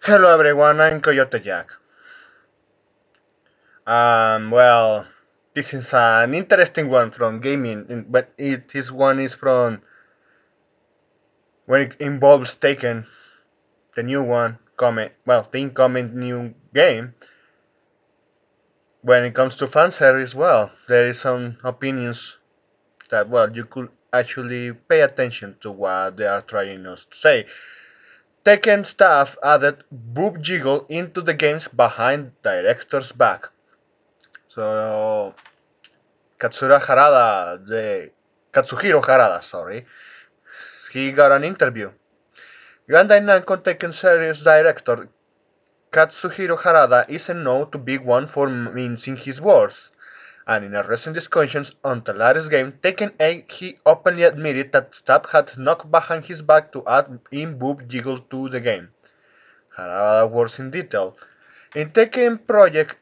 Hello everyone, I'm Coyote Jack. Well, this is an interesting one from gaming, but one is from when it involves Taken, the new one, the incoming new game. When it comes to fan service, well, there is some opinions that, well, you could actually pay attention to what they are trying us to say. Tekken staff added boob jiggle into the games behind director's back. So Katsura Harada, the Katsuhiro Harada, sorry, he got an interview. Bandai Namco Tekken series director Katsuhiro Harada isn't known to be one for mincing his words, and in a recent discussion on the latest game, Tekken 8, he openly admitted that staff had snuck behind his back to add in boob jiggle to the game. Harada works in detail. In Tekken Project,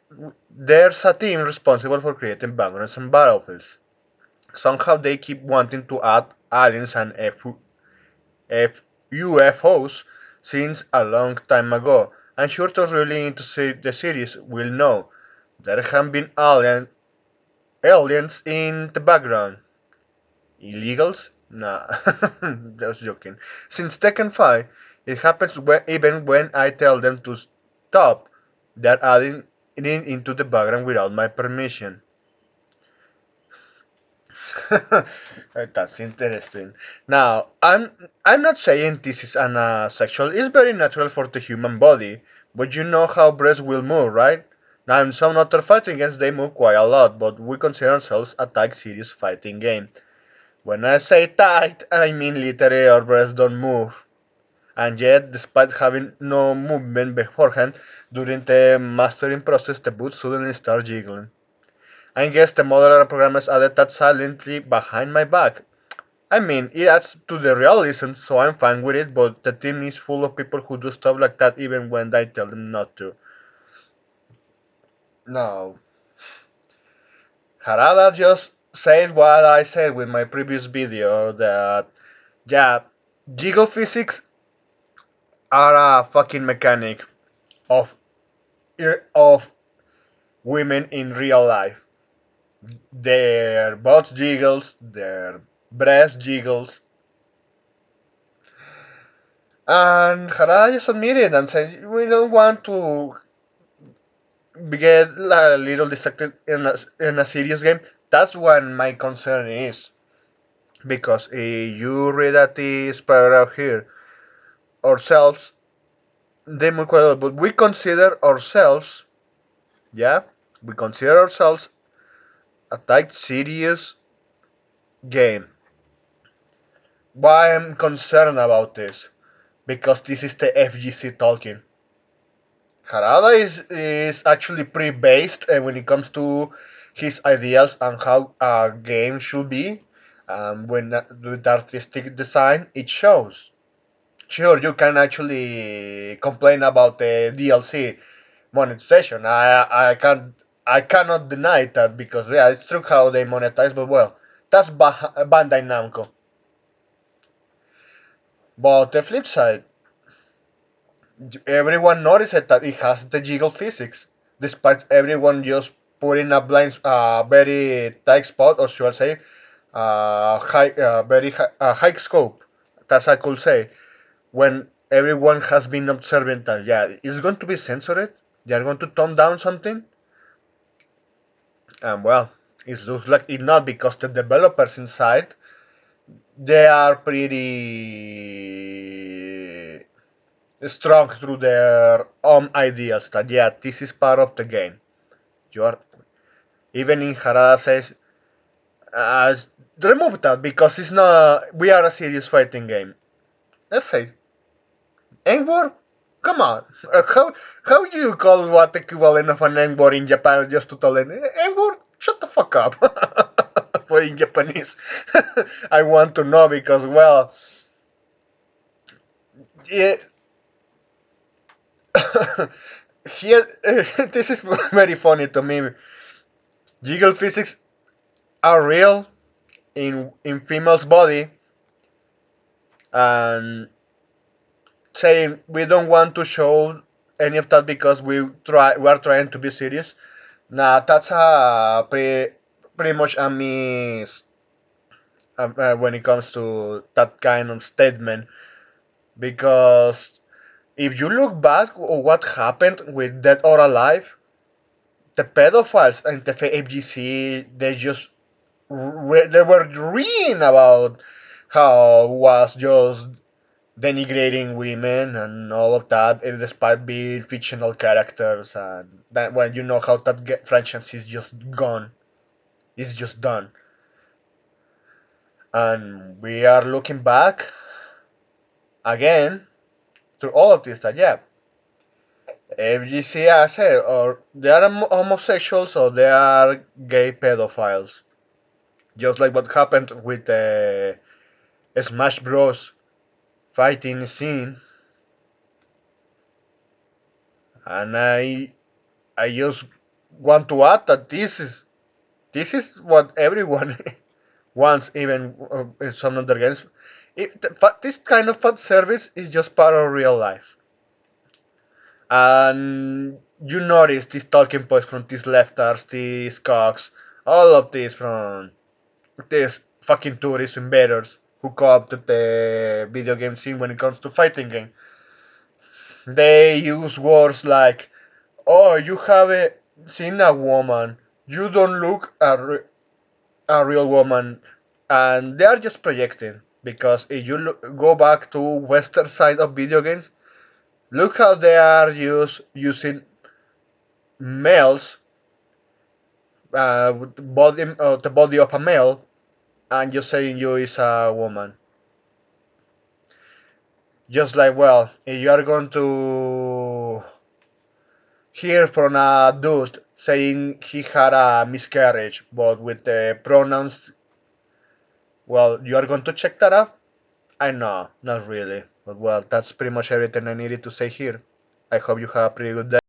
there's a team responsible for creating backgrounds and battlefields. Somehow they keep wanting to add aliens and UFOs since a long time ago. I'm sure those really into the series will know there have been aliens in the background. Illegals? Nah, just joking. Since Tekken 5, it happens even when I tell them to stop, they're adding it into the background without my permission. That's interesting. Now, I'm not saying this is sexual. It's very natural for the human body, but you know how breasts will move, right? Now, in some other fighting games, they move quite a lot, but we consider ourselves a tag serious fighting game. When I say tight, I mean literally our breasts don't move. And yet, despite having no movement beforehand, during the mastering process, the boot suddenly starts jiggling. I guess the modeler and programmers added that silently behind my back. I mean, it adds to the realism, so I'm fine with it, but the team is full of people who do stuff like that even when I tell them not to. No. Harada just said what I said with my previous video that, yeah, jiggle physics are a fucking mechanic of, of women in real life. Their butt jiggles, their breast jiggles, and Harada just admitted and said, we don't want to get a little distracted in a serious game. That's what my concern is. Because you read at this paragraph here, ourselves, they move quite a lot, but we consider ourselves, yeah, we consider ourselves a type serious game. Why I'm concerned about this? Because this is the FGC talking. Harada is actually pretty based when it comes to his ideas on how a game should be. When with artistic design, it shows. Sure, you can actually complain about the DLC monetization. I cannot deny that because yeah, it's true how they monetize, but well, that's Bandai Namco. But the flip side, everyone noticed that it has the jiggle physics, despite everyone just putting a very tight spot, or should I say, high scope. That's I could say when everyone has been observing that. Yeah, it's going to be censored. They are going to tone down something, and well, it looks like it not because the developers inside they are pretty strong through their own ideas that yeah, this is part of the game. You are even in Harada says uh, remove that because it's not. We are a serious fighting game. Let's say N-word. Come on, how you call what equivalent of an N-word in Japan just to tell them N-word? Shut the fuck up. For in Japanese, I want to know because well, yeah, here this is very funny to me. Jiggle physics are real in female's body and saying we don't want to show any of that because we are trying to be serious. Nah, that's a pretty much a miss when it comes to that kind of statement because if you look back at what happened with Dead or Alive, the pedophiles in the FGC they were reading about how was just denigrating women and all of that, despite being fictional characters, and that when you know how that franchise is just gone, it's just done, and we are looking back again through all of this. That yeah, FGC, I say, or they are homosexuals or they are gay pedophiles, just like what happened with the Smash Bros. Fighting scene, and I just want to add that this is what everyone wants, even in some other games. This kind of fan service is just part of real life, and you notice these talking points from these leftards, these cocks, all of these from these fucking tourist invaders who come up to the video game scene when it comes to fighting game. They use words like, "Oh, you haven't seen a woman. You don't look a real woman," and they are just projecting. Because if you go back to Western side of video games, look how they are using males, with the body of a male, and just saying you is a woman. Just like, well, if you are going to hear from a dude saying he had a miscarriage, but with the pronouns, well, you are going to check that out? I know, not really. But well, that's pretty much everything I needed to say here. I hope you have a pretty good day.